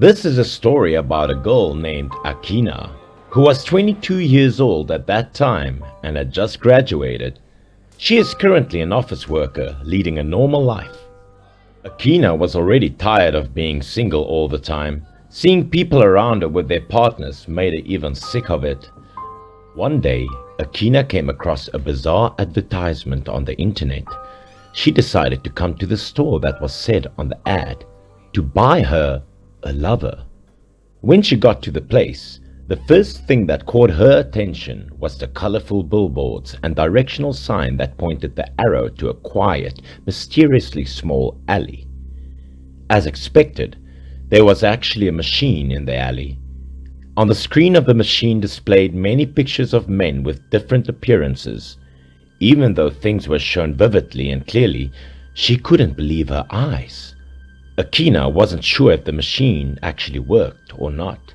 This is a story about a girl named Akina, who was 22 years old at that time and had just graduated. She is currently an office worker leading a normal life. Akina was already tired of being single all the time. Seeing people around her with their partners made her even sick of it. One day, Akina came across a bizarre advertisement on the internet. She decided to come to the store that was said on the ad to buy her a lover. When she got to the place, the first thing that caught her attention was the colorful billboards and directional sign that pointed the arrow to a quiet, mysteriously small alley. As expected, there was actually a machine in the alley. On the screen of the machine displayed many pictures of men with different appearances. Even though things were shown vividly and clearly, she couldn't believe her eyes. Akina wasn't sure if the machine actually worked or not,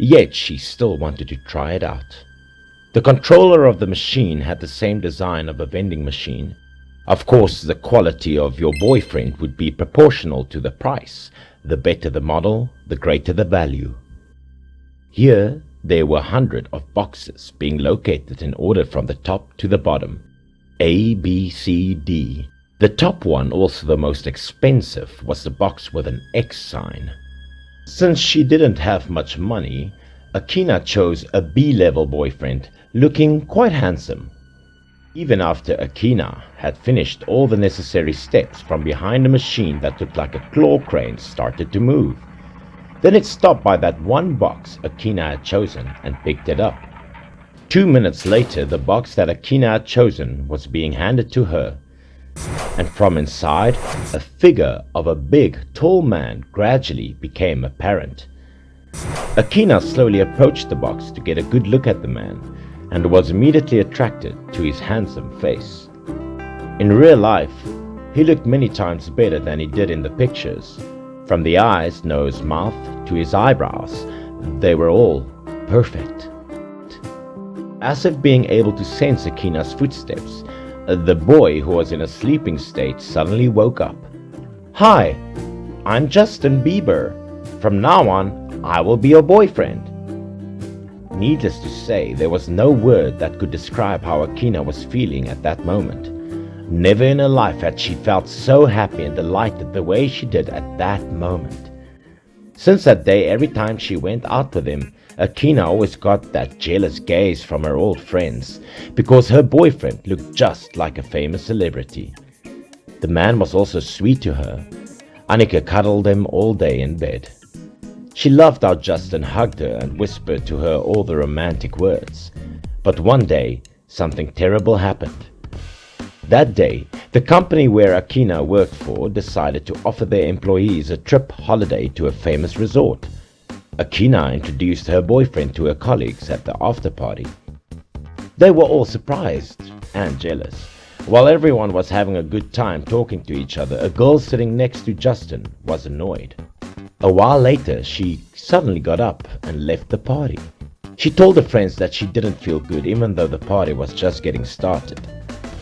yet she still wanted to try it out. The controller of the machine had the same design of a vending machine. Of course, the quality of your boyfriend would be proportional to the price. The better the model, the greater the value. Here, there were hundreds of boxes being located in order from the top to the bottom. A, B, C, D. The top one, also the most expensive, was the box with an X sign. Since she didn't have much money, Akina chose a B-level boyfriend, looking quite handsome. Even after Akina had finished all the necessary steps, from behind a machine that looked like a claw crane started to move. Then it stopped by that one box Akina had chosen and picked it up. 2 minutes later, the box that Akina had chosen was being handed to her. And from inside, a figure of a big, tall man gradually became apparent. Akina slowly approached the box to get a good look at the man, and was immediately attracted to his handsome face. In real life, he looked many times better than he did in the pictures. From the eyes, nose, mouth, to his eyebrows, they were all perfect. As if being able to sense Akina's footsteps, the boy, who was in a sleeping state, suddenly woke up. "Hi, I'm Justin Bieber. From now on, I will be your boyfriend." Needless to say, there was no word that could describe how Akina was feeling at that moment. Never in her life had she felt so happy and delighted the way she did at that moment. Since that day, every time she went out with him, Akina always got that jealous gaze from her old friends, because her boyfriend looked just like a famous celebrity. The man was also sweet to her. Annika cuddled him all day in bed. She loved how Justin hugged her and whispered to her all the romantic words. But one day, something terrible happened. That day, the company where Akina worked for decided to offer their employees a trip holiday to a famous resort. Akina introduced her boyfriend to her colleagues at the after party. They were all surprised and jealous. While everyone was having a good time talking to each other, a girl sitting next to Justin was annoyed. A while later, she suddenly got up and left the party. She told her friends that she didn't feel good even though the party was just getting started.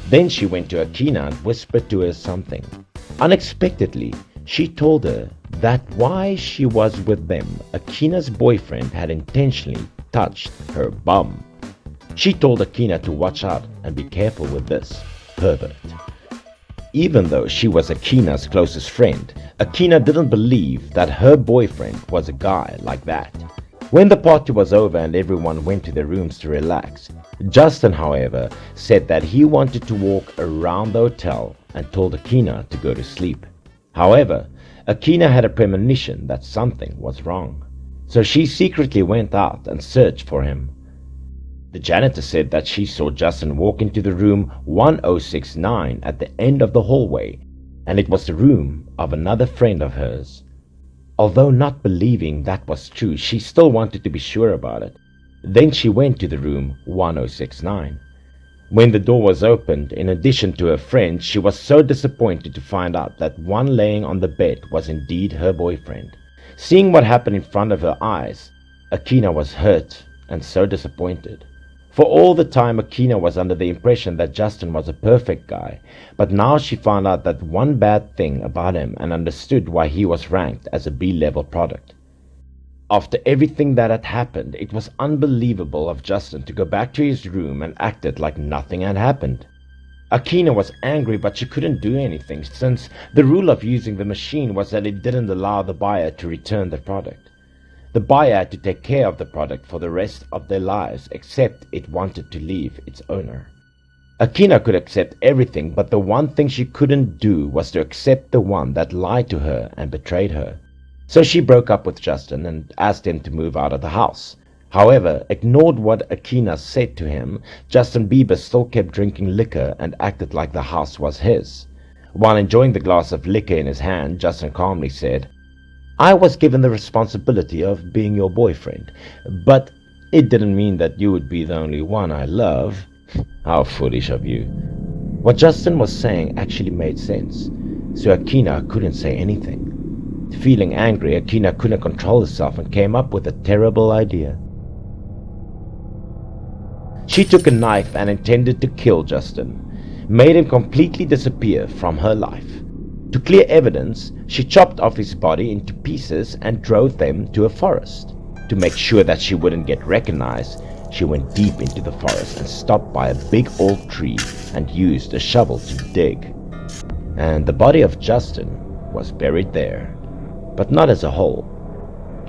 Then she went to Akina and whispered to her something. Unexpectedly, she told her that while she was with them, Akina's boyfriend had intentionally touched her bum. She told Akina to watch out and be careful with this pervert. Even though she was Akina's closest friend, Akina didn't believe that her boyfriend was a guy like that. When the party was over and everyone went to their rooms to relax, Justin, however, said that he wanted to walk around the hotel and told Akina to go to sleep. However, Akina had a premonition that something was wrong, so she secretly went out and searched for him. The janitor said that she saw Justin walk into the room 1069 at the end of the hallway, and it was the room of another friend of hers. Although not believing that was true, she still wanted to be sure about it. Then she went to the room 1069. When the door was opened, in addition to her friend, she was so disappointed to find out that one laying on the bed was indeed her boyfriend. Seeing what happened in front of her eyes, Akina was hurt and so disappointed. For all the time, Akina was under the impression that Justin was a perfect guy, but now she found out that one bad thing about him and understood why he was ranked as a B-level product. After everything that had happened, it was unbelievable of Justin to go back to his room and acted like nothing had happened. Akina was angry, but she couldn't do anything since the rule of using the machine was that it didn't allow the buyer to return the product. The buyer had to take care of the product for the rest of their lives, except it wanted to leave its owner. Akina could accept everything, but the one thing she couldn't do was to accept the one that lied to her and betrayed her. So she broke up with Justin and asked him to move out of the house. However, ignored what Akina said to him, Justin Bieber still kept drinking liquor and acted like the house was his. While enjoying the glass of liquor in his hand, Justin calmly said, "I was given the responsibility of being your boyfriend, but it didn't mean that you would be the only one I love." How foolish of you. What Justin was saying actually made sense, so Akina couldn't say anything. Feeling angry, Akina couldn't control herself and came up with a terrible idea. She took a knife and intended to kill Justin, made him completely disappear from her life. To clear evidence, she chopped off his body into pieces and drove them to a forest. To make sure that she wouldn't get recognized, she went deep into the forest and stopped by a big old tree and used a shovel to dig. And the body of Justin was buried there, but not as a whole.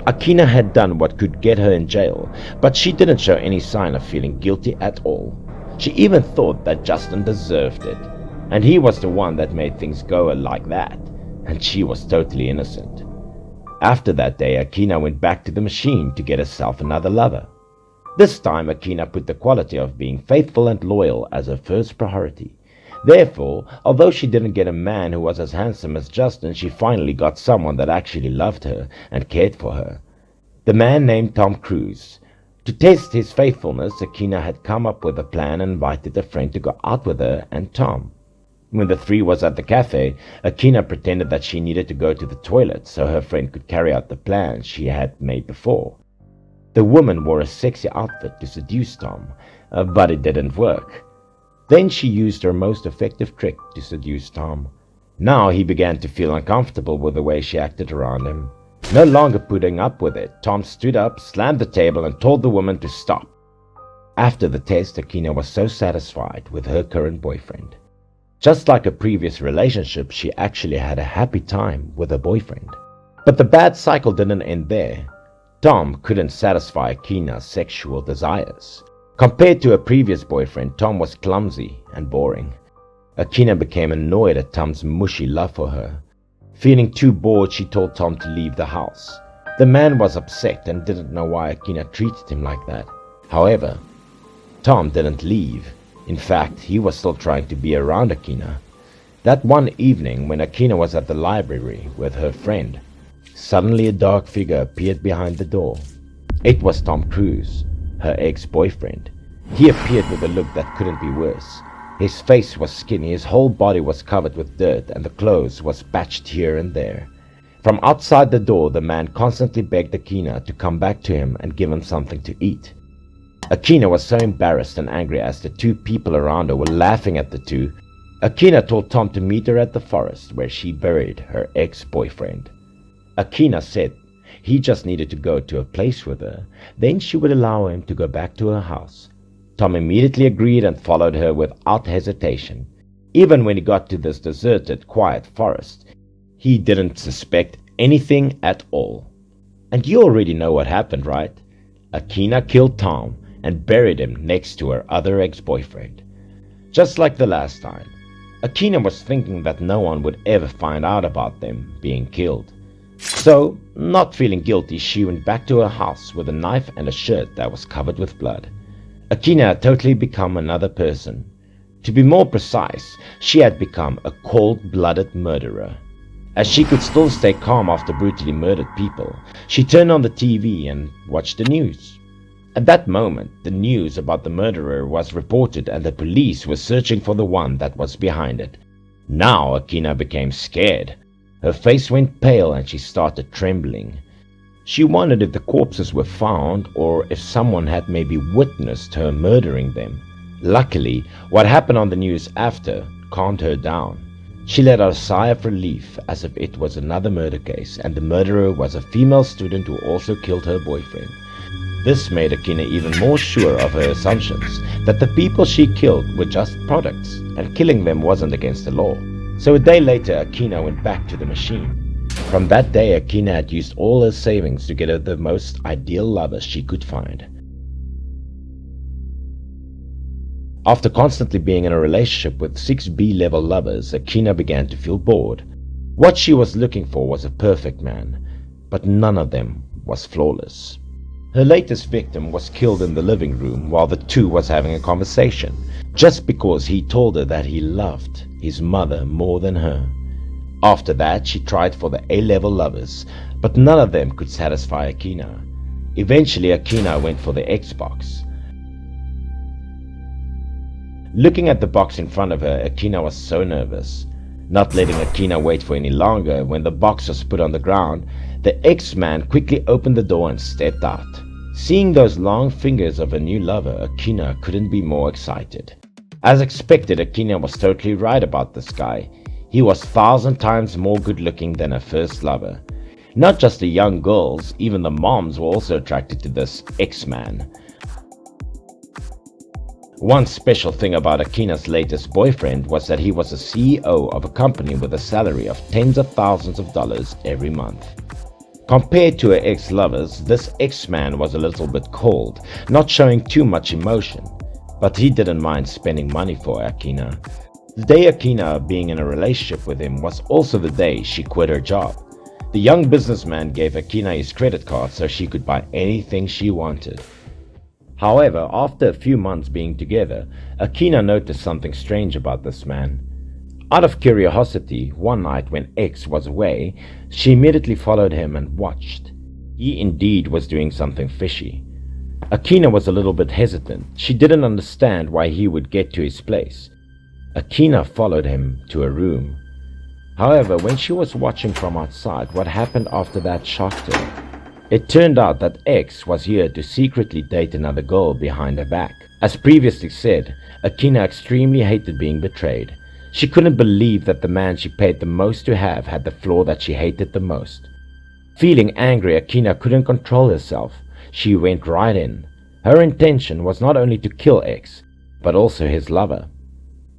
Akina had done what could get her in jail, but she didn't show any sign of feeling guilty at all. She even thought that Justin deserved it, and he was the one that made things go like that, and she was totally innocent. After that day, Akina went back to the machine to get herself another lover. This time, Akina put the quality of being faithful and loyal as her first priority. Therefore, although she didn't get a man who was as handsome as Justin, she finally got someone that actually loved her and cared for her. The man named Tom Cruise. To test his faithfulness, Akina had come up with a plan and invited a friend to go out with her and Tom. When the three was at the cafe, Akina pretended that she needed to go to the toilet so her friend could carry out the plan she had made before. The woman wore a sexy outfit to seduce Tom, but it didn't work. Then she used her most effective trick to seduce Tom. Now he began to feel uncomfortable with the way she acted around him. No longer putting up with it, Tom stood up, slammed the table, and told the woman to stop. After the test, Akina was so satisfied with her current boyfriend. Just like a previous relationship, she actually had a happy time with her boyfriend. But the bad cycle didn't end there. Tom couldn't satisfy Akina's sexual desires. Compared to her previous boyfriend, Tom was clumsy and boring. Akina became annoyed at Tom's mushy love for her. Feeling too bored, she told Tom to leave the house. The man was upset and didn't know why Akina treated him like that. However, Tom didn't leave. In fact, he was still trying to be around Akina. That one evening, when Akina was at the library with her friend, suddenly a dark figure appeared behind the door. It was Tom Cruise, her ex-boyfriend. He appeared with a look that couldn't be worse. His face was skinny, his whole body was covered with dirt, and the clothes was patched here and there. From outside the door, the man constantly begged Akina to come back to him and give him something to eat. Akina was so embarrassed and angry as the two people around her were laughing at the two. Akina told Tom to meet her at the forest where she buried her ex-boyfriend. Akina said he just needed to go to a place with her, then she would allow him to go back to her house. Tom immediately agreed and followed her without hesitation. Even when he got to this deserted, quiet forest, he didn't suspect anything at all. And you already know what happened, right? Akina killed Tom and buried him next to her other ex-boyfriend. Just like the last time, Akina was thinking that no one would ever find out about them being killed. So, not feeling guilty, she went back to her house with a knife and a shirt that was covered with blood. Akina had totally become another person. To be more precise, she had become a cold-blooded murderer. As she could still stay calm after brutally murdered people, she turned on the TV and watched the news. At that moment, the news about the murderer was reported and the police were searching for the one that was behind it. Now Akina became scared. Her face went pale and she started trembling. She wondered if the corpses were found or if someone had maybe witnessed her murdering them. Luckily, what happened on the news after calmed her down. She let out a sigh of relief as if it was another murder case and the murderer was a female student who also killed her boyfriend. This made Akina even more sure of her assumptions that the people she killed were just products and killing them wasn't against the law. So a day later, Akina went back to the machine. From that day, Akina had used all her savings to get her the most ideal lover she could find. After constantly being in a relationship with 6 B-level lovers, Akina began to feel bored. What she was looking for was a perfect man, but none of them was flawless. Her latest victim was killed in the living room while the two was having a conversation, just because he told her that he loved his mother more than her. After that, she tried for the A-level lovers, but none of them could satisfy Akina. Eventually, Akina went for the Xbox. Looking at the box in front of her, Akina was so nervous. Not letting Akina wait for any longer, when the box was put on the ground, the X-Man quickly opened the door and stepped out. Seeing those long fingers of her new lover, Akina couldn't be more excited. As expected, Akina was totally right about this guy. He was 1,000 times more good-looking than her first lover. Not just the young girls, even the moms were also attracted to this X-Man. One special thing about Akina's latest boyfriend was that he was a CEO of a company with a salary of tens of thousands of dollars every month. Compared to her ex-lovers, this X-Man was a little bit cold, not showing too much emotion, but he didn't mind spending money for Akina. The day Akina being in a relationship with him was also the day she quit her job. The young businessman gave Akina his credit card so she could buy anything she wanted. However, after a few months being together, Akina noticed something strange about this man. Out of curiosity, one night when X was away, she immediately followed him and watched. He indeed was doing something fishy. Akina was a little bit hesitant. She didn't understand why he would get to his place. Akina followed him to a room. However, when she was watching from outside, what happened after that shocked her. It turned out that X was here to secretly date another girl behind her back. As previously said, Akina extremely hated being betrayed. She couldn't believe that the man she paid the most to have had the flaw that she hated the most. Feeling angry, Akina couldn't control herself. She went right in. Her intention was not only to kill X, but also his lover.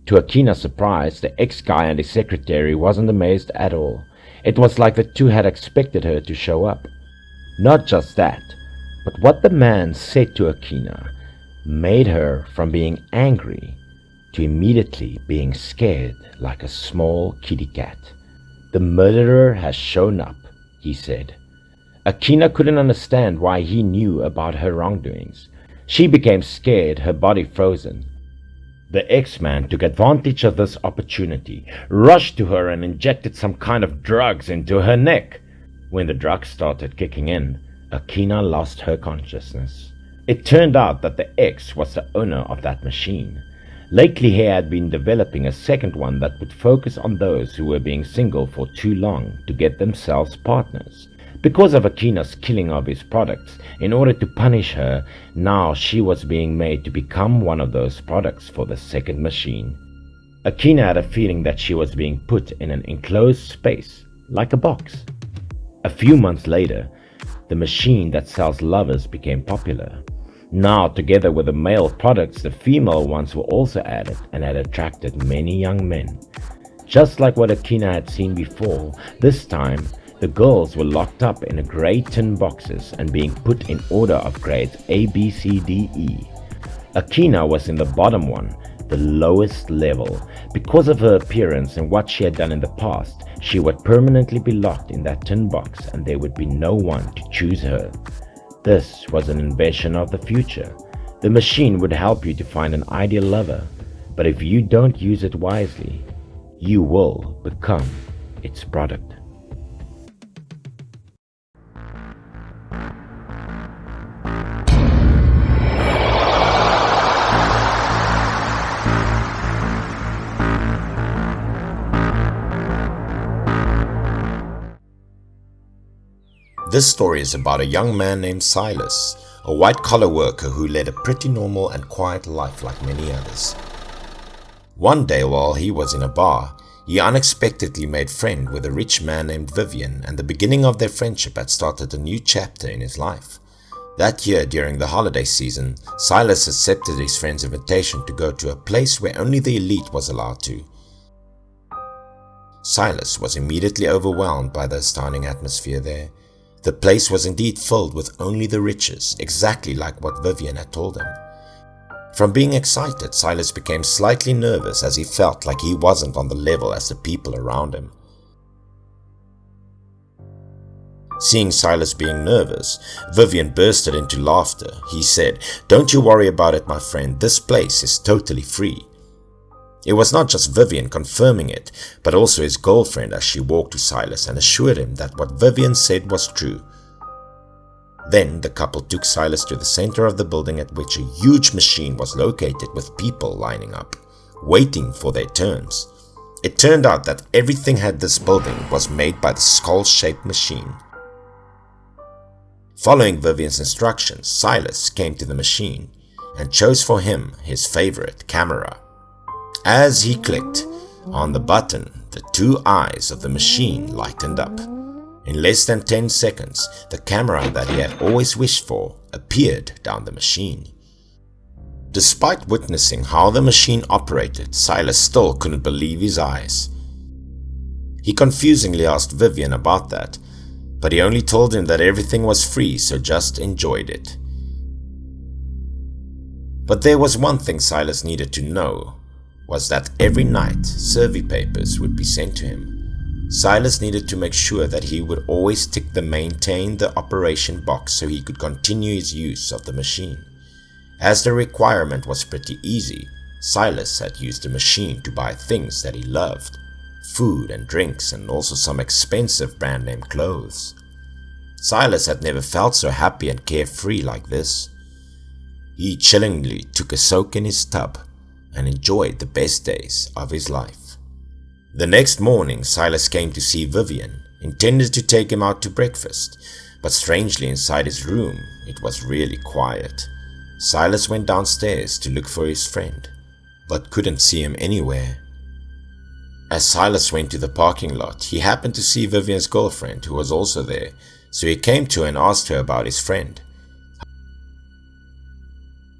To Akina's surprise, the X-guy and his secretary wasn't amazed at all. It was like the two had expected her to show up. Not just that, but what the man said to Akina made her from being angry to immediately being scared like a small kitty cat. "The murderer has shown up," he said. Akina couldn't understand why he knew about her wrongdoings. She became scared, her body frozen. The X-Man took advantage of this opportunity, rushed to her and injected some kind of drugs into her neck. When the drugs started kicking in, Akina lost her consciousness. It turned out that the X was the owner of that machine. Lately he had been developing a second one that would focus on those who were being single for too long to get themselves partners. Because of Akina's killing of his products, in order to punish her, now she was being made to become one of those products for the second machine. Akina had a feeling that she was being put in an enclosed space, like a box. A few months later, the machine that sells lovers became popular. Now, together with the male products, the female ones were also added and had attracted many young men. Just like what Akina had seen before, this time the girls were locked up in grey tin boxes and being put in order of grades A, B, C, D, E. Akina was in the bottom one, the lowest level. Because of her appearance and what she had done in the past, she would permanently be locked in that tin box and there would be no one to choose her. This was an invention of the future. The machine would help you to find an ideal lover, but if you don't use it wisely, you will become its product. This story is about a young man named Silas, a white-collar worker who led a pretty normal and quiet life like many others. One day while he was in a bar, He unexpectedly made friend with a rich man named Vivian, and the beginning of their friendship had started a new chapter in his life. That year, during the holiday season, Silas accepted his friend's invitation to go to a place where only the elite was allowed to. Silas was immediately overwhelmed by the astounding atmosphere there. The place was indeed filled with only the riches, exactly like what Vivian had told him. From being excited, Silas became slightly nervous as he felt like he wasn't on the level as the people around him. Seeing Silas being nervous, Vivian bursted into laughter. He said, "Don't you worry about it, my friend, this place is totally free." It was not just Vivian confirming it, but also his girlfriend as she walked to Silas and assured him that what Vivian said was true. Then the couple took Silas to the center of the building, at which a huge machine was located with people lining up, waiting for their turns. It turned out that everything had this building was made by the skull-shaped machine. Following Vivian's instructions, Silas came to the machine and chose for him his favorite camera. As he clicked on the button, the two eyes of the machine lightened up. In less than 10 seconds, the camera that he had always wished for appeared down the machine. Despite witnessing how the machine operated, Silas still couldn't believe his eyes. He confusingly asked Vivian about that, but he only told him that everything was free, so just enjoyed it. But there was one thing Silas needed to know, was that every night survey papers would be sent to him. Silas needed to make sure that he would always tick the maintain the operation box so he could continue his use of the machine. As the requirement was pretty easy, Silas had used the machine to buy things that he loved, food and drinks, and also some expensive brand name clothes. Silas had never felt so happy and carefree like this. He chillingly took a soak in his tub and enjoyed the best days of his life. The next morning, Silas came to see Vivian, intended to take him out to breakfast, but strangely inside his room, it was really quiet. Silas went downstairs to look for his friend, but couldn't see him anywhere. As Silas went to the parking lot, he happened to see Vivian's girlfriend, who was also there, so he came to her and asked her about his friend.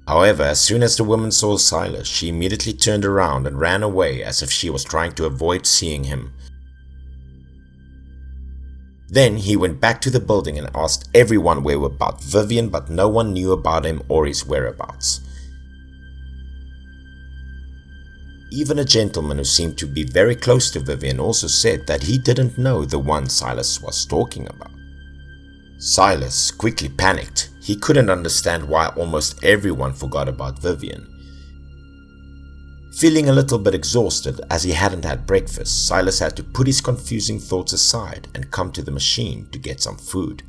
However, as soon as the woman saw Silas, she immediately turned around and ran away as if she was trying to avoid seeing him. Then he went back to the building and asked everyone where about Vivian, but no one knew about him or his whereabouts. Even a gentleman who seemed to be very close to Vivian also said that he didn't know the one Silas was talking about. Silas quickly panicked. He couldn't understand why almost everyone forgot about Vivian. Feeling a little bit exhausted as he hadn't had breakfast, Silas had to put his confusing thoughts aside and come to the machine to get some food.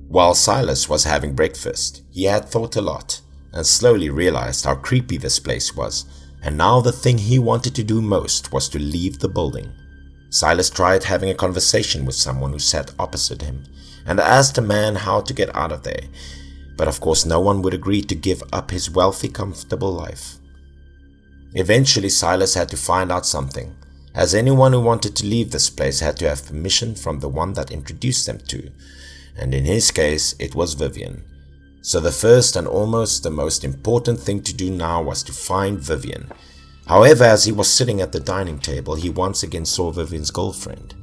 While Silas was having breakfast, he had thought a lot and slowly realized how creepy this place was, and now the thing he wanted to do most was to leave the building. Silas tried having a conversation with someone who sat opposite him and asked the man how to get out of there, but of course no one would agree to give up his wealthy, comfortable life. Eventually Silas had to find out something, as anyone who wanted to leave this place had to have permission from the one that introduced them to, and in his case it was Vivian. So the first and almost the most important thing to do now was to find Vivian. However, as he was sitting at the dining table, he once again saw Vivian's girlfriend.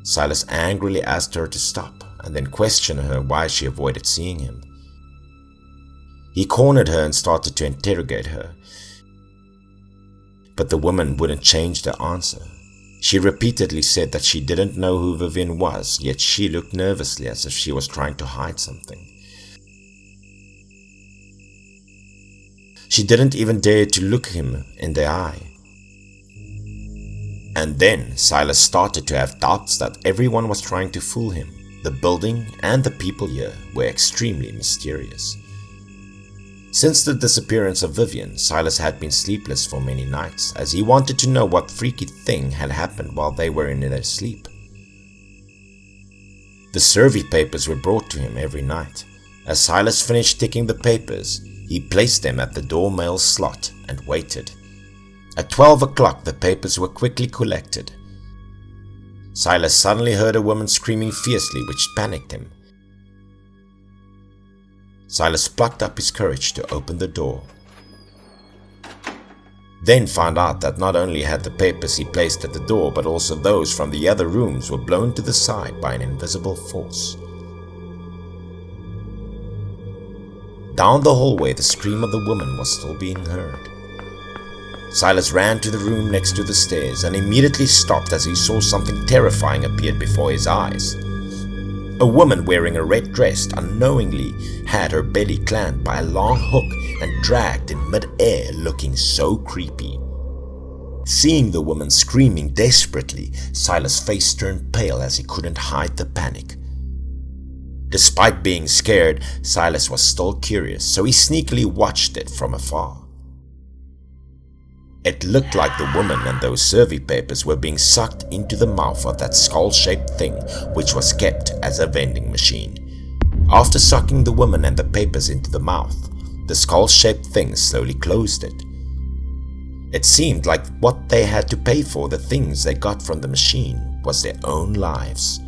Silas angrily asked her to stop and then questioned her why she avoided seeing him. He cornered her and started to interrogate her, but the woman wouldn't change the answer. She repeatedly said that she didn't know who Vivian was, yet she looked nervously as if she was trying to hide something. She didn't even dare to look him in the eye. And then Silas started to have doubts that everyone was trying to fool him. The building and the people here were extremely mysterious. Since the disappearance of Vivian, Silas had been sleepless for many nights, as he wanted to know what freaky thing had happened while they were in their sleep. The survey papers were brought to him every night. As Silas finished ticking the papers, He placed them at the door mail slot and waited. At 12 o'clock, the papers were quickly collected. Silas suddenly heard a woman screaming fiercely, which panicked him. Silas plucked up his courage to open the door. Then found out that not only had the papers he placed at the door, but also those from the other rooms were blown to the side by an invisible force. Down the hallway, the scream of the woman was still being heard. Silas ran to the room next to the stairs and immediately stopped as he saw something terrifying appear before his eyes. A woman wearing a red dress unknowingly had her belly clamped by a long hook and dragged in mid-air, looking so creepy. Seeing the woman screaming desperately, Silas' face turned pale as he couldn't hide the panic. Despite being scared, Silas was still curious, so he sneakily watched it from afar. It looked like the woman and those survey papers were being sucked into the mouth of that skull-shaped thing, which was kept as a vending machine. After sucking the woman and the papers into the mouth, the skull-shaped thing slowly closed it. It seemed like what they had to pay for the things they got from the machine was their own lives.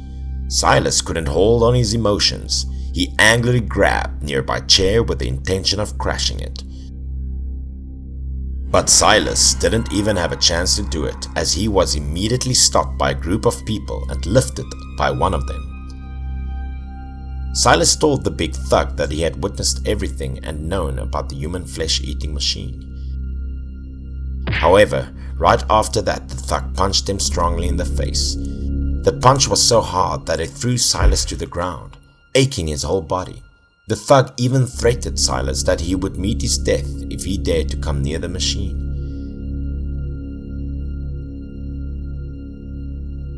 Silas couldn't hold on his emotions. He angrily grabbed a nearby chair with the intention of crashing it. But Silas didn't even have a chance to do it, as he was immediately stopped by a group of people and lifted by one of them. Silas told the big thug that he had witnessed everything and known about the human flesh-eating machine. However, right after that, the thug punched him strongly in the face. The punch was so hard that it threw Silas to the ground, aching his whole body. The thug even threatened Silas that he would meet his death if he dared to come near the machine.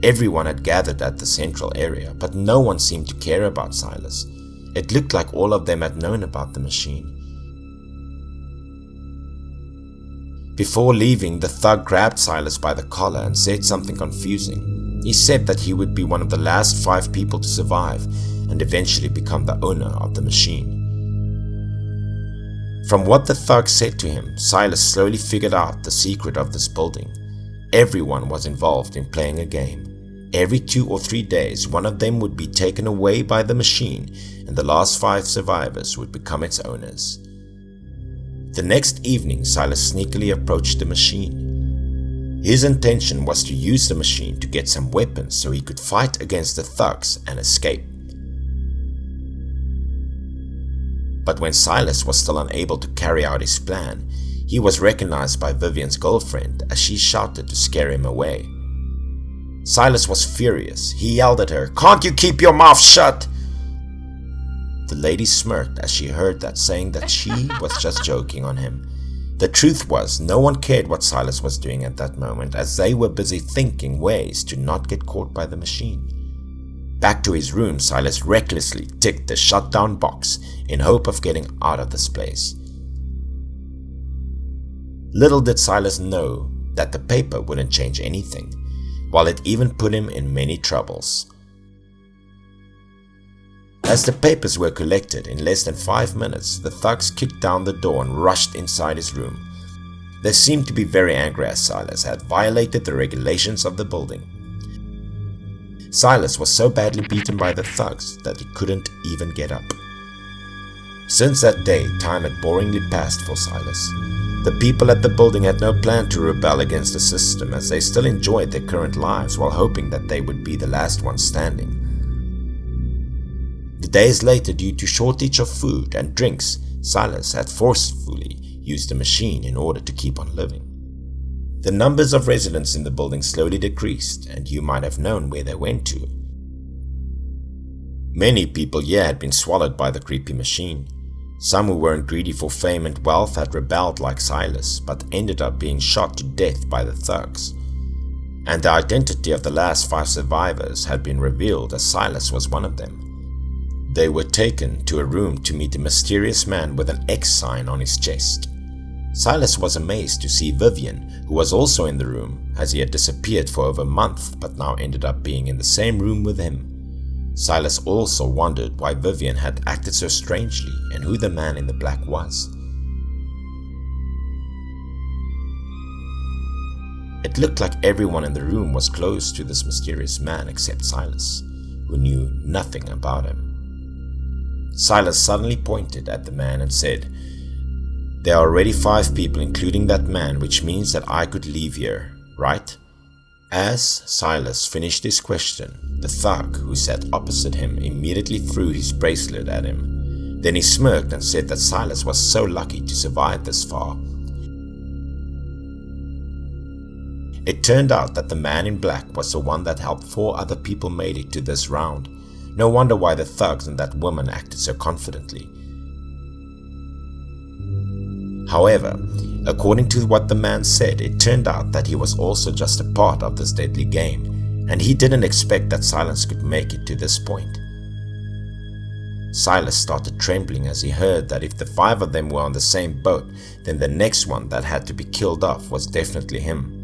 Everyone had gathered at the central area, but no one seemed to care about Silas. It looked like all of them had known about the machine. Before leaving, the thug grabbed Silas by the collar and said something confusing. He said that he would be one of the last 5 people to survive and eventually become the owner of the machine. From what the thug said to him, Silas slowly figured out the secret of this building. Everyone was involved in playing a game. Every 2 or 3 days, one of them would be taken away by the machine, and the last 5 survivors would become its owners. The next evening, Silas sneakily approached the machine. His intention was to use the machine to get some weapons so he could fight against the thugs and escape. But when Silas was still unable to carry out his plan, he was recognized by Vivian's girlfriend as she shouted to scare him away. Silas was furious. He yelled at her, "Can't you keep your mouth shut?" The lady smirked as she heard that, saying that she was just joking on him. The truth was, no one cared what Silas was doing at that moment, as they were busy thinking ways to not get caught by the machine. Back to his room, Silas recklessly ticked the shutdown box in hope of getting out of this place. Little did Silas know that the paper wouldn't change anything, while it even put him in many troubles. As the papers were collected, in less than 5 minutes, the thugs kicked down the door and rushed inside his room. They seemed to be very angry as Silas had violated the regulations of the building. Silas was so badly beaten by the thugs that he couldn't even get up. Since that day, time had boringly passed for Silas. The people at the building had no plan to rebel against the system, as they still enjoyed their current lives while hoping that they would be the last ones standing. The days later, due to shortage of food and drinks, Silas had forcefully used the machine in order to keep on living. The numbers of residents in the building slowly decreased, and you might have known where they went to. Many people here had been swallowed by the creepy machine. Some who weren't greedy for fame and wealth had rebelled like Silas, but ended up being shot to death by the thugs. And the identity of the last 5 survivors had been revealed, as Silas was one of them. They were taken to a room to meet a mysterious man with an X sign on his chest. Silas was amazed to see Vivian, who was also in the room, as he had disappeared for over a month but now ended up being in the same room with him. Silas also wondered why Vivian had acted so strangely and who the man in the black was. It looked like everyone in the room was close to this mysterious man except Silas, who knew nothing about him. Silas suddenly pointed at the man and said, "There are already 5 people including that man, which means that I could leave here, right?" As Silas finished his question, the thug who sat opposite him immediately threw his bracelet at him. Then he smirked and said that Silas was so lucky to survive this far. It turned out that the man in black was the one that helped 4 other people make it to this round. No wonder why the thugs and that woman acted so confidently. However, according to what the man said, it turned out that he was also just a part of this deadly game, and he didn't expect that Silas could make it to this point. Silas started trembling as he heard that if the 5 of them were on the same boat, then the next one that had to be killed off was definitely him.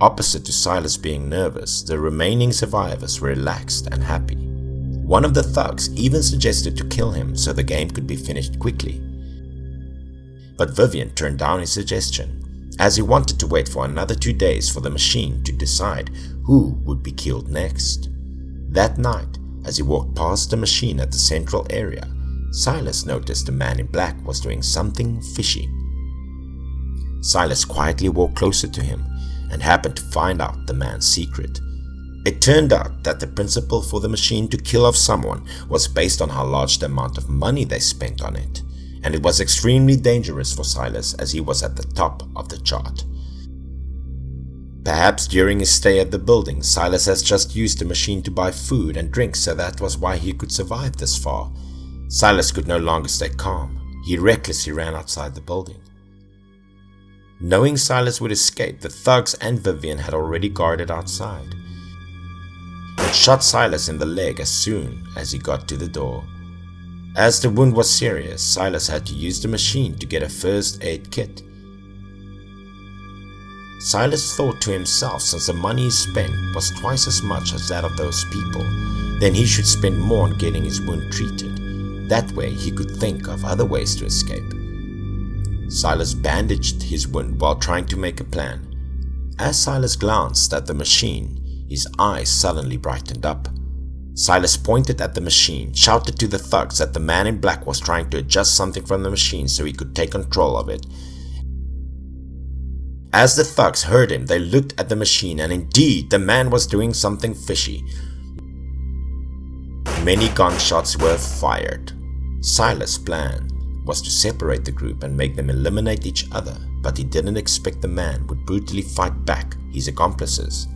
Opposite to Silas being nervous, the remaining survivors were relaxed and happy. One of the thugs even suggested to kill him so the game could be finished quickly. But Vivian turned down his suggestion, as he wanted to wait for another 2 days for the machine to decide who would be killed next. That night, as he walked past the machine at the central area, Silas noticed the man in black was doing something fishy. Silas quietly walked closer to him and happened to find out the man's secret. It turned out that the principle for the machine to kill off someone was based on how large the amount of money they spent on it, and it was extremely dangerous for Silas as he was at the top of the chart. Perhaps during his stay at the building, Silas has just used the machine to buy food and drink, so that was why he could survive this far. Silas could no longer stay calm. He recklessly ran outside the building. Knowing Silas would escape, the thugs and Vivian had already guarded outside. It shot Silas in the leg as soon as he got to the door. As the wound was serious, Silas had to use the machine to get a first aid kit. Silas thought to himself, since the money he spent was twice as much as that of those people, then he should spend more on getting his wound treated. That way he could think of other ways to escape. Silas bandaged his wound while trying to make a plan. As Silas glanced at the machine, his eyes suddenly brightened up. Silas pointed at the machine, shouted to the thugs that the man in black was trying to adjust something from the machine so he could take control of it. As the thugs heard him, they looked at the machine, and indeed, the man was doing something fishy. Many gunshots were fired. Silas' plan was to separate the group and make them eliminate each other, but he didn't expect the man would brutally fight back his accomplices.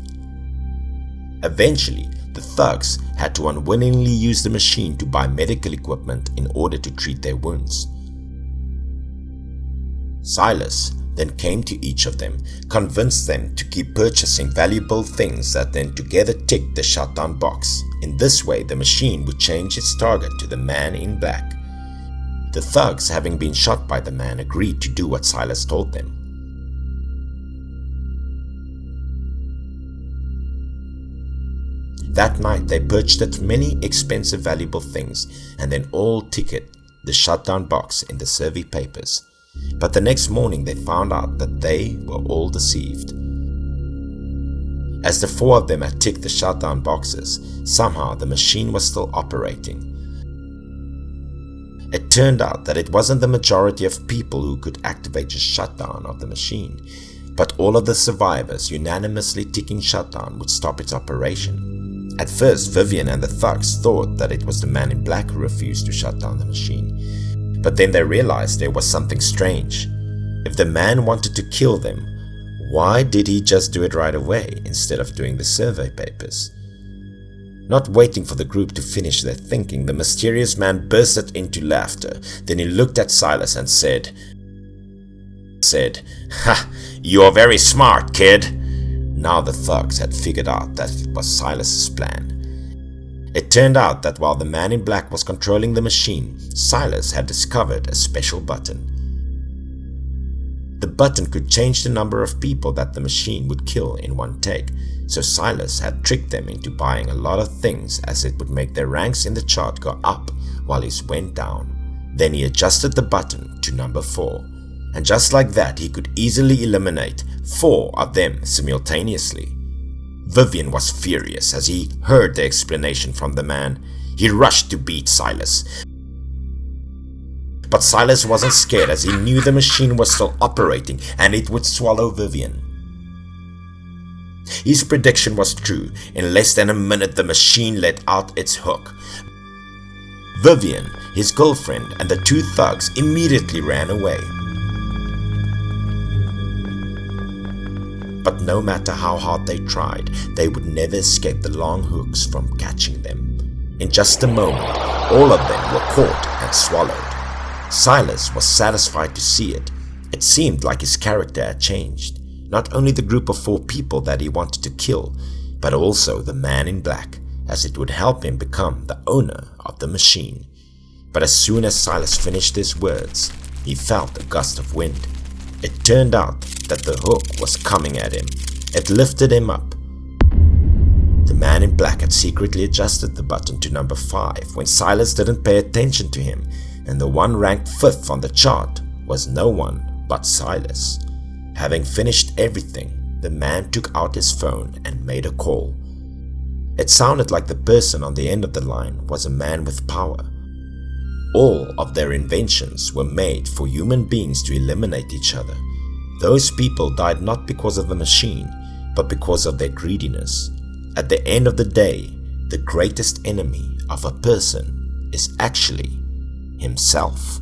Eventually, the thugs had to unwillingly use the machine to buy medical equipment in order to treat their wounds. Silas then came to each of them, convinced them to keep purchasing valuable things that then together ticked the shutdown box. In this way, the machine would change its target to the man in black. The thugs, having been shot by the man, agreed to do what Silas told them. That night, they purchased many expensive valuable things and then all ticketed the shutdown box in the survey papers. But the next morning, they found out that they were all deceived. As the 4 of them had ticked the shutdown boxes, somehow the machine was still operating. It turned out that it wasn't the majority of people who could activate the shutdown of the machine, but all of the survivors unanimously ticking shutdown would stop its operation. At first, Vivian and the thugs thought that it was the man in black who refused to shut down the machine, but then they realized there was something strange. If the man wanted to kill them, why did he just do it right away instead of doing the survey papers? Not waiting for the group to finish their thinking, the mysterious man bursted into laughter. Then he looked at Silas and said, "Ha, you are very smart, kid." Now the thugs had figured out that it was Silas's plan. It turned out that while the man in black was controlling the machine, Silas had discovered a special button. The button could change the number of people that the machine would kill in one take, so Silas had tricked them into buying a lot of things, as it would make their ranks in the chart go up while his went down. Then he adjusted the button to number 4. and just like that he could easily eliminate 4 of them simultaneously. Vivian was furious as he heard the explanation from the man. He rushed to beat Silas. But Silas wasn't scared as he knew the machine was still operating and it would swallow Vivian. His prediction was true. In less than a minute the machine let out its hook. Vivian, his girlfriend, and the 2 thugs immediately ran away. But no matter how hard they tried, they would never escape the long hooks from catching them. In just a moment, all of them were caught and swallowed. Silas was satisfied to see it. It seemed like his character had changed. Not only the group of 4 people that he wanted to kill, but also the man in black, as it would help him become the owner of the machine. But as soon as Silas finished his words, he felt a gust of wind. It turned out that the hook was coming at him. It lifted him up. The man in black had secretly adjusted the button to number 5 when Silas didn't pay attention to him, and the one ranked 5th on the chart was no one but Silas. Having finished everything, the man took out his phone and made a call. It sounded like the person on the end of the line was a man with power. All of their inventions were made for human beings to eliminate each other. Those people died not because of the machine, but because of their greediness. At the end of the day, the greatest enemy of a person is actually himself.